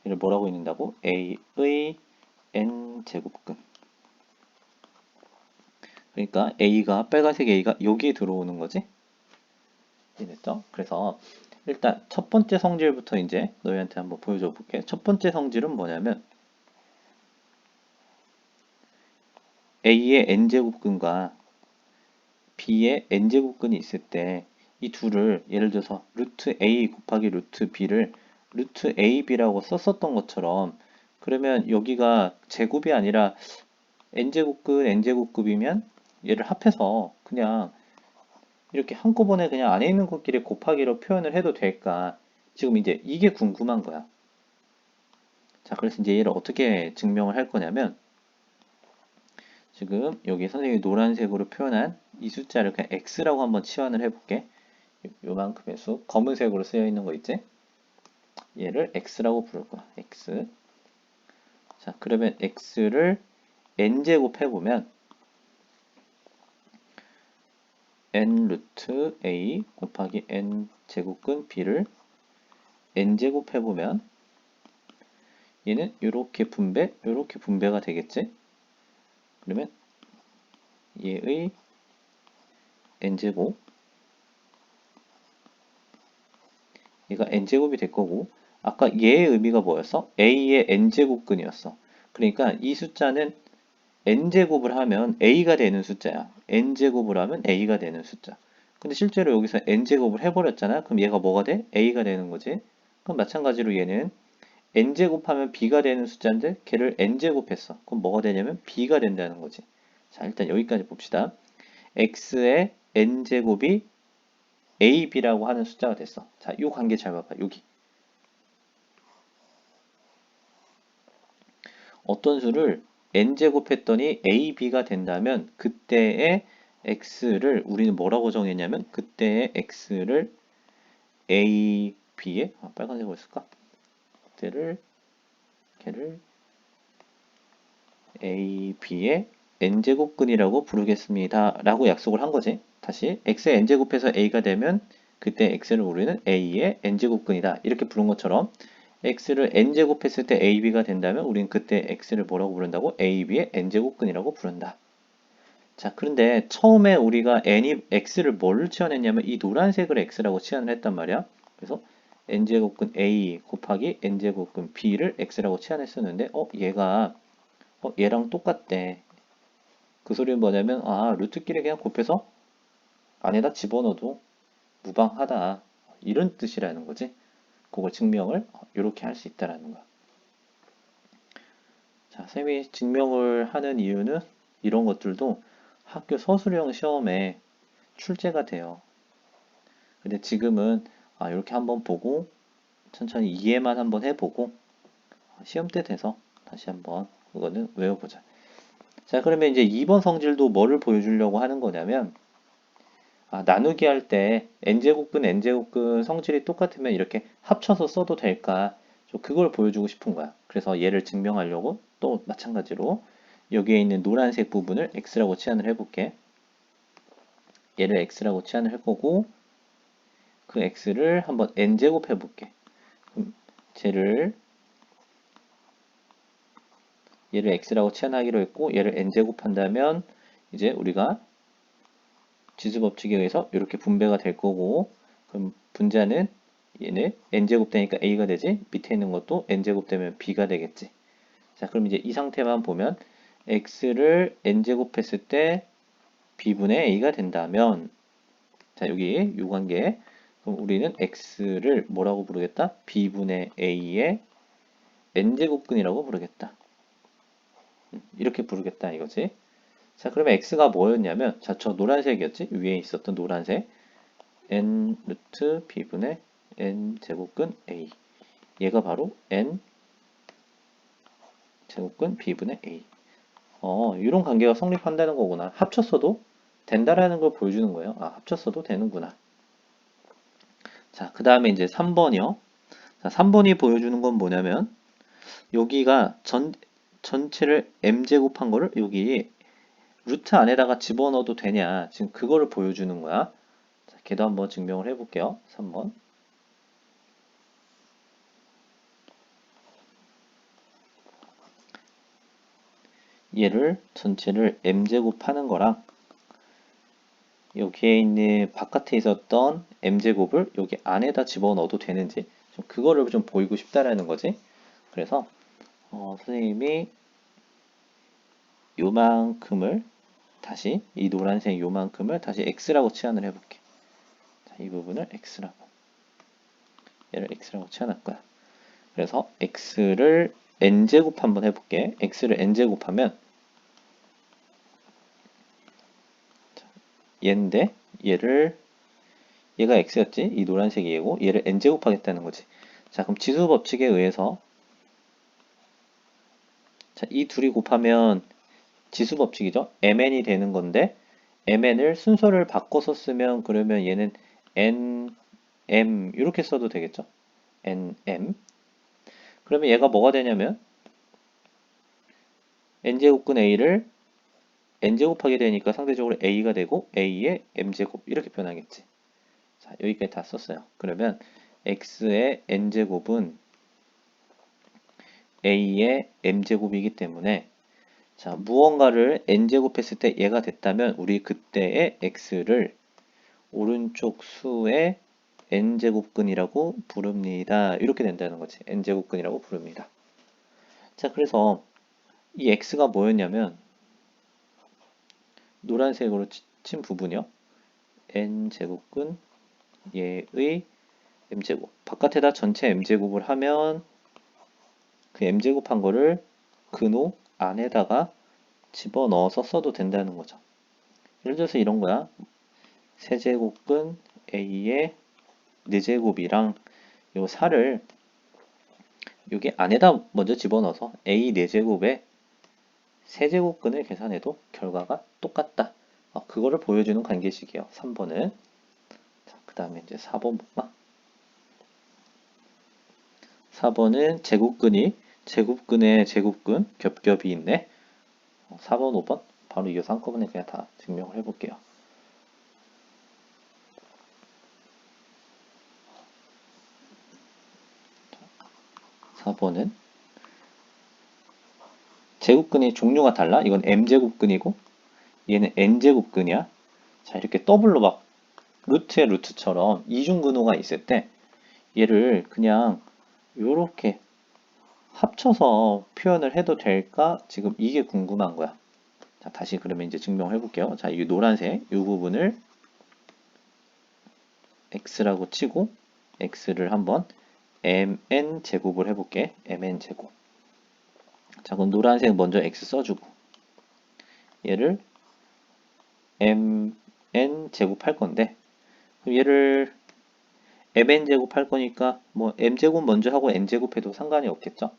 얘를 뭐라고 읽는다고? a의 n제곱근. 그러니까 a가 빨간색 a가 여기에 들어오는 거지. 이해됐죠? 그래서 일단 첫 번째 성질부터 이제 너희한테 한번 보여줘 볼게. 첫 번째 성질은 뭐냐면 a의 n제곱근과 b의 n제곱근이 있을 때 이 둘을 예를 들어서 루트 a 곱하기 루트 b를 루트 ab라고 썼었던 것처럼, 그러면 여기가 제곱이 아니라 n제곱근 n제곱급이면 얘를 합해서 그냥 이렇게 한꺼번에 그냥 안에 있는 것끼리 곱하기로 표현을 해도 될까? 지금 이제 이게 궁금한 거야. 자, 그래서 이제 얘를 어떻게 증명을 할 거냐면, 지금 여기 선생님이 노란색으로 표현한 이 숫자를 그냥 x라고 한번 치환을 해볼게. 요만큼의 수, 검은색으로 쓰여 있는 거 있지? 얘를 x라고 부를 거야. x. 자, 그러면 x를 n제곱 해보면 n 루트 a 곱하기 n 제곱근 b를 n제곱 해보면 얘는 이렇게 분배가 되겠지? 그러면 얘의 n제곱, 얘가 n제곱이 될 거고, 아까 얘의 의미가 뭐였어? a의 n제곱근이었어. 그러니까 이 숫자는 n제곱을 하면 a가 되는 숫자야. n제곱을 하면 a가 되는 숫자. 근데 실제로 여기서 n제곱을 해버렸잖아. 그럼 얘가 뭐가 돼? a가 되는 거지. 그럼 마찬가지로 얘는 n제곱하면 b가 되는 숫자인데 걔를 n제곱했어. 그럼 뭐가 되냐면 b가 된다는 거지. 자, 일단 여기까지 봅시다. x의 n제곱이 ab라고 하는 숫자가 됐어. 자, 이 관계 잘 봐봐. 여기. 어떤 수를 n제곱 했더니 ab가 된다면 그때의 x를 우리는 뭐라고 정했냐면 그때의 x를 ab의 빨간색으로 쓸까? 걔를 ab의 n제곱근이라고 부르겠습니다. 라고 약속을 한 거지. 다시 x의 n제곱해서 a가 되면 그때 x를 우리는 a의 n제곱근이다. 이렇게 부른 것처럼 x를 n제곱했을 때 ab가 된다면 우리는 그때 x를 뭐라고 부른다고? ab의 n제곱근이라고 부른다. 자, 그런데 처음에 우리가 x를 뭐를 치환했냐면 이 노란색을 x라고 치환을 했단 말이야. 그래서 n제곱근 a 곱하기 n제곱근 b를 x라고 치환했었는데 얘가 얘랑 똑같대. 그 소리는 뭐냐면 루트끼리 그냥 곱해서 안에다 집어넣어도 무방하다. 이런 뜻이라는 거지. 그걸 증명을 이렇게 할 수 있다라는 거야. 자, 쌤이 증명을 하는 이유는 이런 것들도 학교 서술형 시험에 출제가 돼요. 근데 지금은 이렇게 한번 보고 천천히 이해만 한번 해보고 시험 때 돼서 다시 한번 그거는 외워보자. 자, 그러면 이제 2번 성질도 뭐를 보여주려고 하는 거냐면 나누기 할 때 n제곱근 n제곱근 성질이 똑같으면 이렇게 합쳐서 써도 될까? 좀 그걸 보여주고 싶은 거야. 그래서 얘를 증명하려고 또 마찬가지로 여기에 있는 노란색 부분을 x라고 치환을 해볼게. 얘를 x라고 치환을 해보고 그 x를 한번 n제곱 해볼게. 그럼 얘를 x라고 치환하기로 했고 얘를 n제곱 한다면 이제 우리가 지수법칙에 의해서 이렇게 분배가 될 거고 그럼 분자는 얘는 n제곱 되니까 a가 되지 밑에 있는 것도 n제곱 되면 b가 되겠지. 자, 그럼 이제 이 상태만 보면 x를 n제곱 했을 때 b분의 a가 된다면 자, 여기 이 관계 그럼 우리는 x를 뭐라고 부르겠다? b분의 a의 n제곱근이라고 부르겠다. 이렇게 부르겠다 이거지. 자, 그러면 x가 뭐였냐면 자, 저 노란색이었지? 위에 있었던 노란색 n 루트 b분의 n 제곱근 a 얘가 바로 n 제곱근 b분의 a 이런 관계가 성립한다는 거구나. 합쳤어도 된다라는 걸 보여주는 거예요. 합쳤어도 되는구나. 자, 그 다음에 이제 3번이요. 자, 3번이 보여주는 건 뭐냐면 여기가 전체를 m제곱한 거를 여기 루트 안에다가 집어넣어도 되냐. 지금 그거를 보여주는 거야. 자, 걔도 한번 증명을 해볼게요. 3번. 얘를 전체를 m제곱 하는 거랑 여기에 있는 바깥에 있었던 m제곱을 여기 안에다 집어넣어도 되는지 좀 그거를 좀 보이고 싶다라는 거지. 그래서 선생님이 요만큼을 다시 이 노란색 요만큼을 다시 x라고 치환을 해볼게. 자, 이 부분을 x라고 얘를 x라고 치환할 거야. 그래서 x를 n제곱 한번 해볼게. x를 n제곱하면 얘인데 얘가 x였지? 이 노란색이 얘고 얘를 n제곱 하겠다는 거지. 자, 그럼 지수 법칙에 의해서 자, 이 둘이 곱하면 지수 법칙이죠. mn이 되는 건데 mn을 순서를 바꿔서 쓰면 그러면 얘는 nm 이렇게 써도 되겠죠. nm 그러면 얘가 뭐가 되냐면 n제곱근 a를 n제곱하게 되니까 상대적으로 a가 되고 a의 m제곱 이렇게 변하겠지. 자, 여기까지 다 썼어요. 그러면 x의 n제곱은 a의 m제곱이기 때문에 자, 무언가를 n제곱했을 때 얘가 됐다면 우리 그때의 x를 오른쪽 수의 n제곱근이라고 부릅니다. 이렇게 된다는 거지. n제곱근이라고 부릅니다. 자, 그래서 이 x가 뭐였냐면 노란색으로 친 부분이요. n제곱근 얘의 m제곱. 바깥에다 전체 m제곱을 하면 그 m제곱한 거를 근호 안에다가 집어넣어서 써도 된다는 거죠. 예를 들어서 이런 거야. 세제곱근 a의 4제곱이랑 요 4를 여기 안에다 먼저 집어넣어서 a 4제곱에 세제곱근을 계산해도 결과가 똑같다. 그거를 보여주는 관계식이에요. 3번은. 그 다음에 이제 4번 볼까? 4번은 제곱근에 제곱근 겹겹이 있네. 4번, 5번 바로 이어서 한꺼번에 그냥 다 증명을 해볼게요. 4번은 제곱근의 종류가 달라. 이건 m제곱근이고 얘는 n제곱근이야. 자, 이렇게 더블로 막 루트의 루트처럼 이중근호가 있을 때 얘를 그냥 요렇게 합쳐서 표현을 해도 될까? 지금 이게 궁금한 거야. 자, 다시 그러면 이제 증명해 볼게요. 자, 이 노란색 이 부분을 x라고 치고 x를 한번 mn 제곱을 해볼게. mn 제곱. 자, 그럼 노란색 먼저 x 써주고 얘를 mn 제곱 할 건데 그럼 얘를 mn 제곱 할 거니까 뭐 m 제곱 먼저 하고 n 제곱 해도 상관이 없겠죠?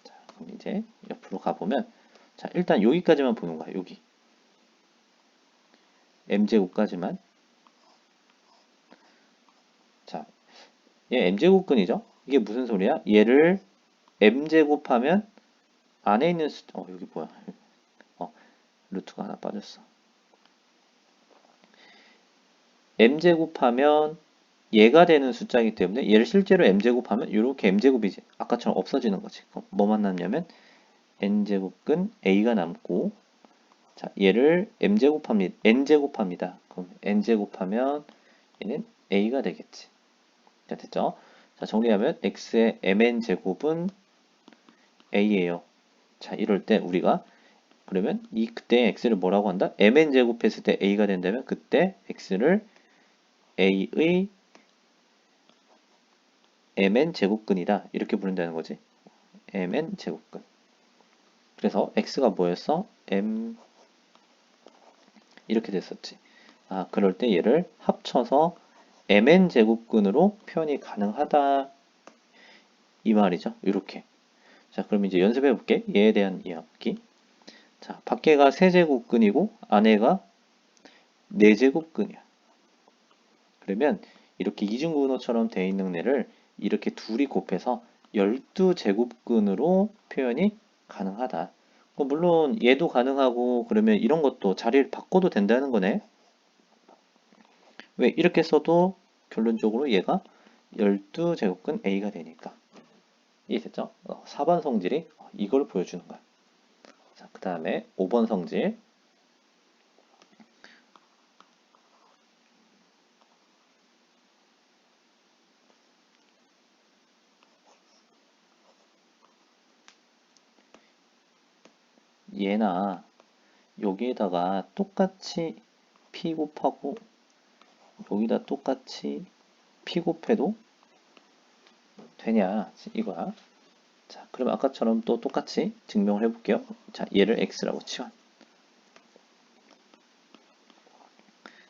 자, 그럼 이제 옆으로 가보면 자, 일단 여기까지만 보는 거야. 여기 m 제곱까지만. 자, 얘 m제곱근이죠? 이게 무슨 소리야? 얘를 m제곱하면 안에 있는 여기 뭐야? 루트가 하나 빠졌어. m제곱하면 얘가 되는 숫자이기 때문에 얘를 실제로 m제곱하면 이렇게 m제곱이지. 아까처럼 없어지는 거지. 그럼 뭐만 남냐면 n제곱근 a가 남고 자, 얘를 n제곱합니다. 그럼 n제곱하면 얘는 a가 되겠지. 자, 됐죠? 자, 정리하면 x의 mn 제곱은 a예요. 자, 이럴 때 우리가 그러면 그때 x를 뭐라고 한다? mn 제곱했을 때 a가 된다면 그때 x를 a의 mn 제곱근이다. 이렇게 부른다는 거지. mn 제곱근. 그래서 x가 뭐였어? m 이렇게 됐었지. 아, 그럴 때 얘를 합쳐서 mn 제곱근으로 표현이 가능하다 이 말이죠. 이렇게. 자, 그럼 이제 연습해 볼게. 얘에 대한 이야기. 자, 밖에가 세제곱근이고 안에가 네제곱근이야. 그러면 이렇게 이중근호처럼 되어 있는 애를 이렇게 둘이 곱해서 12제곱근으로 표현이 가능하다. 물론 얘도 가능하고 그러면 이런 것도 자리를 바꿔도 된다는 거네. 왜 이렇게 써도 결론적으로 얘가 12제곱근 A가 되니까. 이해됐죠? 4번 성질이 이걸 보여주는 거야. 자, 그 다음에 5번 성질. 얘나 여기에다가 똑같이 P 곱하고 여기다 똑같이 P 곱해도 되냐 이거야. 자, 그럼 아까처럼 또 똑같이 증명을 해볼게요. 자, 얘를 x라고 치환.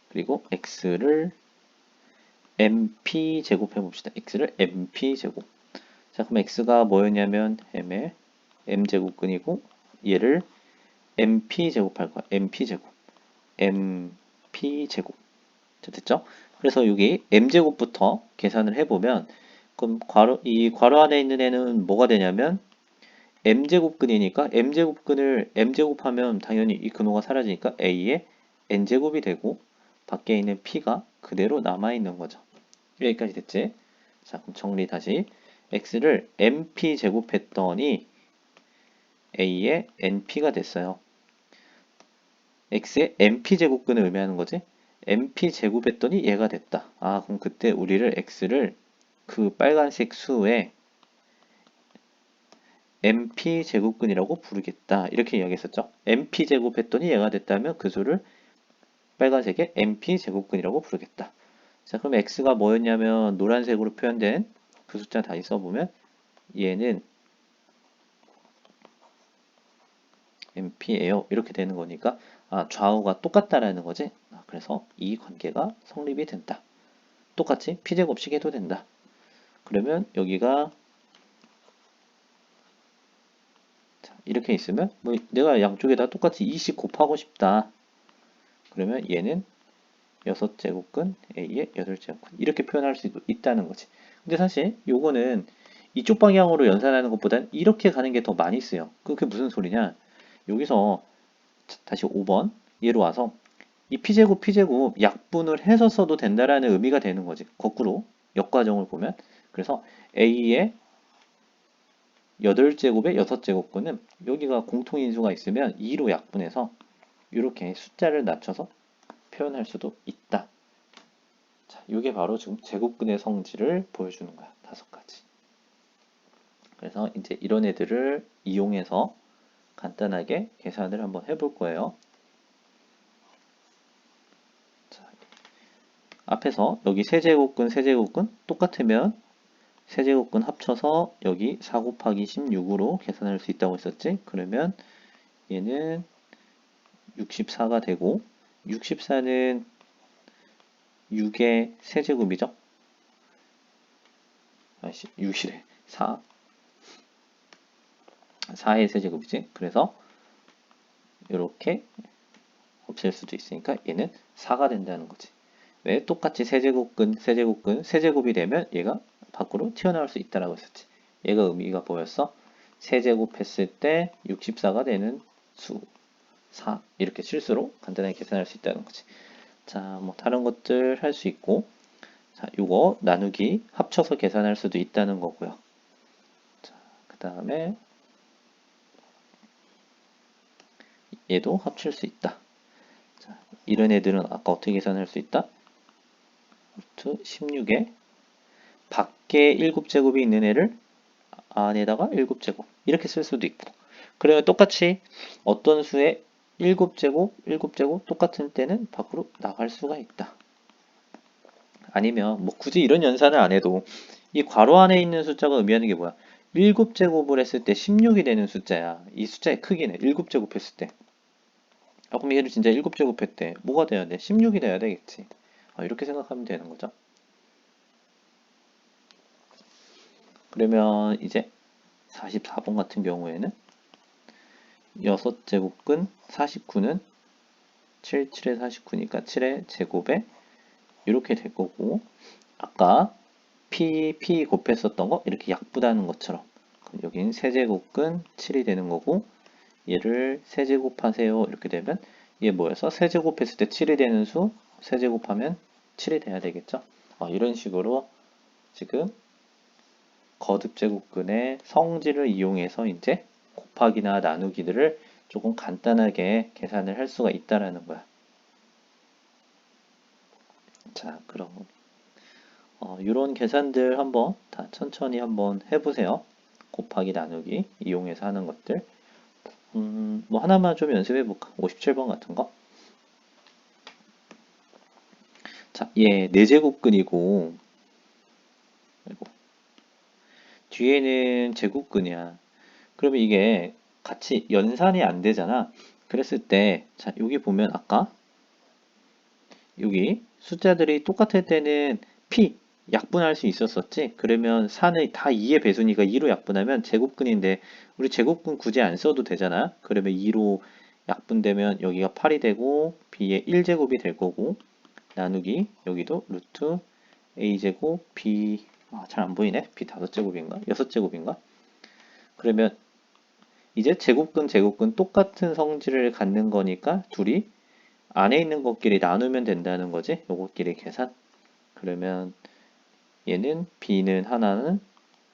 그리고 x를 mp 제곱 해봅시다. x를 mp 제곱. 자, 그럼 x가 뭐였냐면 m의 m 제곱근이고 얘를 mp 제곱할 거야. mp 제곱. mp 제곱. 자, 됐죠? 그래서 여기 m 제곱부터 계산을 해보면 그럼 이 괄호 안에 있는 애는 뭐가 되냐면 m제곱근이니까 m제곱근을 m제곱하면 당연히 이 근호가 사라지니까 a의 n제곱이 되고 밖에 있는 p가 그대로 남아있는 거죠. 여기까지 됐지? 자, 그럼 정리 다시. x를 mp 제곱했더니 a의 np가 됐어요. x의 mp 제곱근을 의미하는 거지? mp 제곱했더니 얘가 됐다. 아, 그럼 그때 우리를 x를 그 빨간색 수에 mp 제곱근이라고 부르겠다. 이렇게 이야기했었죠. mp 제곱했더니 얘가 됐다면 그 수를 빨간색의 mp 제곱근이라고 부르겠다. 자, 그럼 x가 뭐였냐면 노란색으로 표현된 그 숫자 다시 써보면 얘는 mp예요. 이렇게 되는 거니까 좌우가 똑같다라는 거지. 그래서 이 관계가 성립이 된다. 똑같이 p제곱씩 해도 된다. 그러면 여기가 이렇게 있으면 뭐 내가 양쪽에다 똑같이 2씩 곱하고 싶다. 그러면 얘는 6제곱근 A의 8제곱근 이렇게 표현할 수도 있다는 거지. 근데 사실 요거는 이쪽 방향으로 연산하는 것보단 이렇게 가는 게 더 많이 쓰여. 그게 무슨 소리냐? 여기서 다시 5번 얘로 와서 이 P제곱 P제곱 약분을 해서 써도 된다라는 의미가 되는 거지. 거꾸로 역과정을 보면 그래서 A의 8제곱의 6제곱근은 여기가 공통인수가 있으면 2로 약분해서 이렇게 숫자를 낮춰서 표현할 수도 있다. 자, 이게 바로 지금 제곱근의 성질을 보여주는 거야. 5가지. 그래서 이제 이런 애들을 이용해서 간단하게 계산을 한번 해볼 거예요. 자, 앞에서 여기 세제곱근, 세제곱근 똑같으면 세제곱근 합쳐서 여기 4 곱하기 16으로 계산할 수 있다고 했었지? 그러면 얘는 64가 되고 64는 6의 세제곱이죠? 6이래. 4의 세제곱이지. 그래서 이렇게 없앨 수도 있으니까 얘는 4가 된다는 거지. 왜? 똑같이 세제곱근, 세제곱근, 세제곱이 되면 얘가 밖으로 튀어나올 수 있다라고 했었지. 얘가 의미가 뭐였어? 세제곱했을 때 64가 되는 수 4 이렇게 실수로 간단하게 계산할 수 있다는 거지. 자, 뭐 다른 것들 할 수 있고 자, 요거 나누기 합쳐서 계산할 수도 있다는 거고요. 자, 그 다음에 얘도 합칠 수 있다. 자, 이런 애들은 아까 어떻게 계산할 수 있다? 루트 16에 밖에 7제곱이 있는 애를 안에다가 7제곱 이렇게 쓸 수도 있고 그러면 똑같이 어떤 수의 7제곱, 7제곱 똑같은 때는 밖으로 나갈 수가 있다. 아니면 뭐 굳이 이런 연산을 안 해도 이 괄호 안에 있는 숫자가 의미하는 게 뭐야? 7제곱을 했을 때 16이 되는 숫자야. 이 숫자의 크기는 7제곱 했을 때. 아, 그럼 얘를 진짜 7제곱 했대. 뭐가 돼야 돼? 16이 돼야 되겠지. 이렇게 생각하면 되는 거죠. 그러면 이제 44번 같은 경우에는 6제곱근 49는 7, 7의 49니까 7의 제곱에 이렇게 될 거고 아까 P 곱했었던 거 이렇게 약분하는 것처럼 그럼 여긴 세제곱근 7이 되는 거고 얘를 세제곱하세요 이렇게 되면 얘 뭐여서 세제곱했을 때 7이 되는 수 세제곱하면 7이 돼야 되겠죠. 이런 식으로 지금 거듭제곱근의 성질을 이용해서 이제 곱하기나 나누기들을 조금 간단하게 계산을 할 수가 있다라는 거야. 자, 그럼 이런 계산들 한번 다 천천히 한번 해보세요. 곱하기 나누기 이용해서 하는 것들. 뭐 하나만 좀 연습해볼까? 57번 같은 거. 자, 얘 4제곱근이고 뒤에는 제곱근이야. 그러면 이게 같이 연산이 안 되잖아. 그랬을 때, 자, 여기 보면 아까 여기 숫자들이 똑같을 때는 P 약분할 수 있었었지. 그러면 4는 다 2의 배수니까 2로 약분하면 제곱근인데 우리 제곱근 굳이 안 써도 되잖아. 그러면 2로 약분되면 여기가 8이 되고 B의 1제곱이 될 거고 나누기 여기도 루트 A제곱 B 잘 안 보이네. B 5제곱인가? 6제곱인가? 그러면 이제 제곱근 똑같은 성질을 갖는 거니까 둘이 안에 있는 것끼리 나누면 된다는 거지. 요것끼리 계산. 그러면 얘는 B는 하나는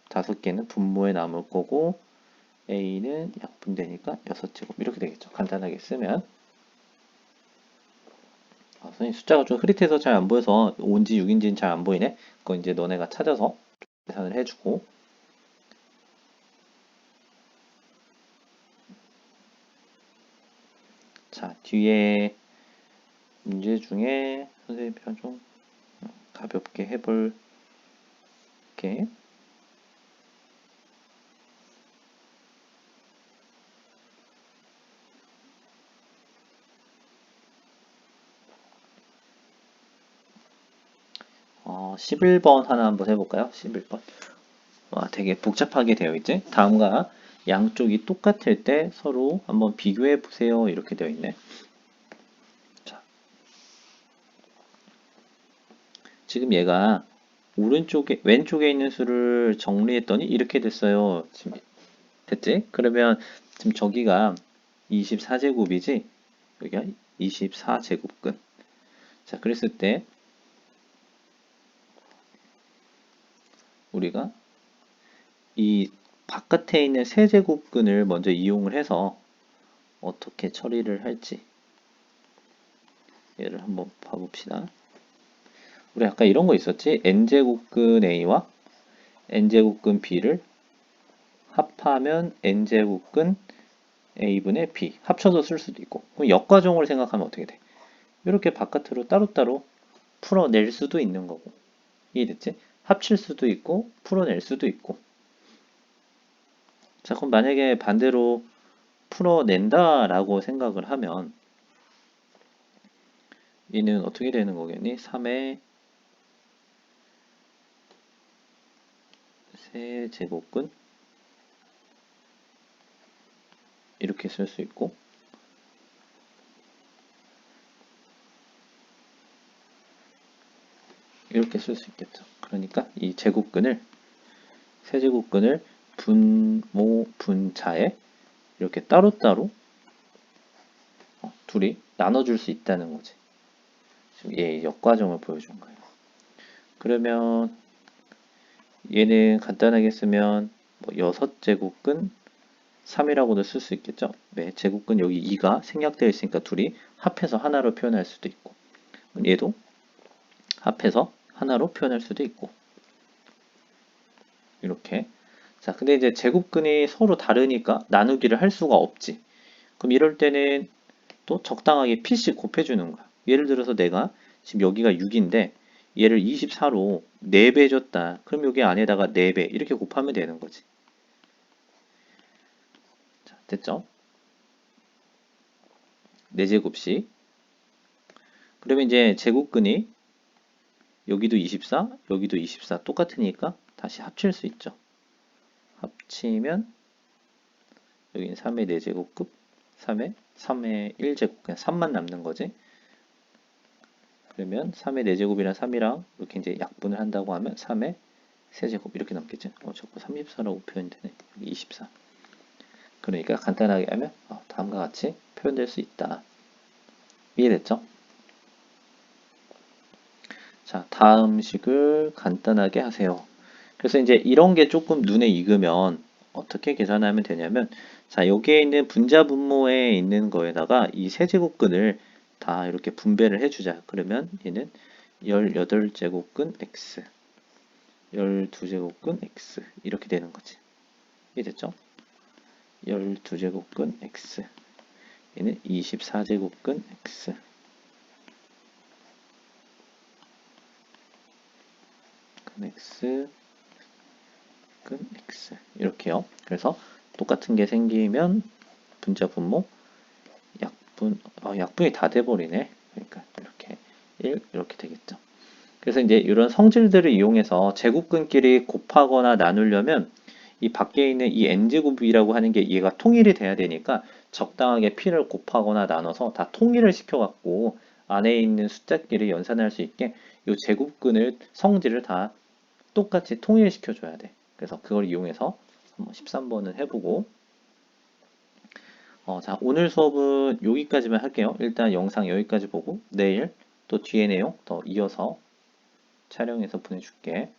5개는 분모에 남을 거고 A는 약분되니까 6제곱 이렇게 되겠죠. 간단하게 쓰면 선생님 숫자가 좀 흐릿해서 잘 안 보여서 5인지 6인지는 잘 안 보이네. 그거 이제 너네가 찾아서 계산을 해주고 자 뒤에 문제 중에 선생님이랑 좀 가볍게 해볼게. 11번 하나 한번 해볼까요? 11번. 되게 복잡하게 되어 있지? 다음과 양쪽이 똑같을 때 서로 한번 비교해 보세요. 이렇게 되어 있네. 자, 지금 얘가 왼쪽에 있는 수를 정리했더니 이렇게 됐어요. 지금 됐지? 그러면 지금 저기가 24제곱이지? 여기가 24제곱근. 자, 그랬을 때 우리가 이 바깥에 있는 세제곱근을 먼저 이용을 해서 어떻게 처리를 할지 얘를 한번 봐봅시다. 우리 아까 이런 거 있었지? n제곱근 a와 n제곱근 b를 합하면 n제곱근 a분의 b 합쳐서 쓸 수도 있고, 그럼 역과정으로 생각하면 어떻게 돼? 이렇게 바깥으로 따로따로 풀어낼 수도 있는 거고, 이해됐지? 합칠 수도 있고 풀어낼 수도 있고. 자, 그럼 만약에 반대로 풀어낸다라고 생각을 하면 얘는 어떻게 되는 거겠니? 3의 세제곱근 이렇게 쓸 수 있고, 이렇게 쓸 수 있겠죠. 그러니까 이 제곱근을, 세제곱근을 분모 분자에 이렇게 따로따로 둘이 나눠줄 수 있다는 거지. 지금 얘 역과정을 보여준 거예요. 그러면 얘는 간단하게 쓰면 뭐 6제곱근 3이라고도 쓸 수 있겠죠. 왜? 제곱근 여기 2가 생략되어 있으니까 둘이 합해서 하나로 표현할 수도 있고, 얘도 합해서 하나로 표현할 수도 있고, 이렇게. 자, 근데 이제 제곱근이 서로 다르니까 나누기를 할 수가 없지. 그럼 이럴 때는 또 적당하게 p씩 곱해주는 거야. 예를 들어서 내가 지금 여기가 6인데 얘를 24로 4배 줬다. 그럼 여기 안에다가 4배 이렇게 곱하면 되는 거지. 자, 됐죠? 4제곱씩. 그러면 이제 제곱근이 여기도 24, 여기도 24 똑같으니까 다시 합칠 수 있죠. 합치면 여기는 3의 4제곱급, 3의 1제곱, 그냥 3만 남는 거지. 그러면 3의 4제곱이랑 3이랑 이렇게 이제 약분을 한다고 하면 3의 세제곱 이렇게 남겠죠. 자꾸 34라고 표현되네. 여기 24. 그러니까 간단하게 하면 다음과 같이 표현될 수 있다. 이해됐죠? 자, 다음 식을 간단하게 하세요. 그래서 이제 이런 게 조금 눈에 익으면 어떻게 계산하면 되냐면, 자, 여기에 있는 분자 분모에 있는 거에다가 이 세제곱근을 다 이렇게 분배를 해주자. 그러면 얘는 18제곱근 x, 12제곱근 x 이렇게 되는 거지. 이해됐죠? 12제곱근 x, 얘는 24제곱근 x, 근 x, 근 x 이렇게요. 그래서 똑같은 게 생기면 분자 분모 약분이 다 돼버리네. 그러니까 이렇게 1 이렇게 되겠죠. 그래서 이제 이런 성질들을 이용해서 제곱근끼리 곱하거나 나누려면 이 밖에 있는 이 n제곱이라고 하는 게 얘가 통일이 돼야 되니까 적당하게 p를 곱하거나 나눠서 다 통일을 시켜갖고 안에 있는 숫자끼리 연산할 수 있게 이 제곱근을 성질을 다 똑같이 통일시켜줘야 돼. 그래서 그걸 이용해서 한번 13번은 해보고, 자, 오늘 수업은 여기까지만 할게요. 일단 영상 여기까지 보고 내일 또 뒤에 내용 더 이어서 촬영해서 보내줄게.